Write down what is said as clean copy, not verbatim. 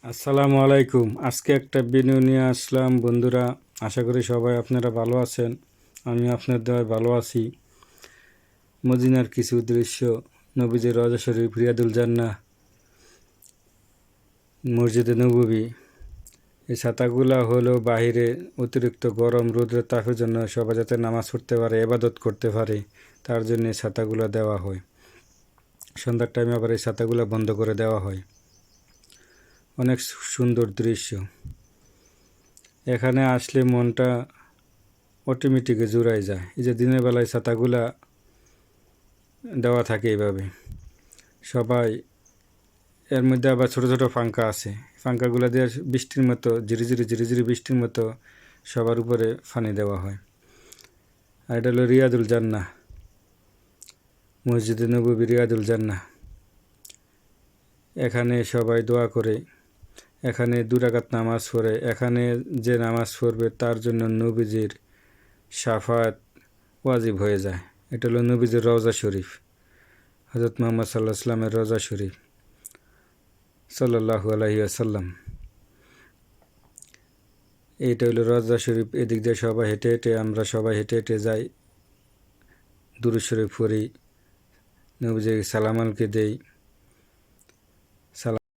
আসসালামু আলাইকুম। আজকে একটা ভিডিও নিয়ে আসলাম বন্ধুরা। আশা করি সবাই আপনারা ভালো আছেন। আমি আপনার দয়ায় ভালো আছি। মদিনার কিছু দৃশ্য, নবীজির রওজা শরীফ, রিয়াদুল জান্নাহ, মসজিদে নববী। এই ছাতাগুলা হলো বাহিরে অতিরিক্ত গরম রোদের তাপের জন্য সবাই যাতে নামাজ পড়তে পারে, ইবাদত করতে পারে, তার জন্য এই ছাতাগুলা দেওয়া হয়। সন্ধ্যার টাইমে আবার এই ছাতাগুলা বন্ধ করে দেওয়া হয়। অনেক সুন্দর দৃশ্য। এখানে আসলে মনটা অটোমেটিকে জুড়াই যায়। এই যে দিনের বেলায় ছাতাগুলা দেওয়া থাকে এইভাবে সবাই, এর মধ্যে আবার ছোট ছোট পাঙ্খা আছে। পাঙ্খাগুলো দিয়ে বৃষ্টির মতো ঝিরিঝিরি ঝিরিঝিরি বৃষ্টির মতো সবার উপরে পানি দেওয়া হয়। আর এটা হলো রিয়াদুল জান্নাহ, মসজিদে নববী রিয়াদুল জান্নাহ। এখানে সবাই দোয়া করে, এখানে 2 রাকাত নামাজ পড়ে। এখানে যে নামাজ পড়বে তার জন্য নবীজির শাফাত ওয়াজিব হয়ে যায়। এটা হলো নবীজির রওজা শরীফ, হযরত মুহাম্মদ সাল্লাল্লাহু আলাইহি ওয়াসাল্লামের রওজা শরীফ সাল্লাল্লাহু আলাইহি ওয়াসাল্লাম। এইটা হলো রওজা শরীফ। এদিক দিয়ে সবাই হেঁটে হেঁটে, আমরা সবাই হেঁটে হেঁটে যাই, দুরূদ শরীফ পড়ি, নবীজিকে সালাম আলকে দেই।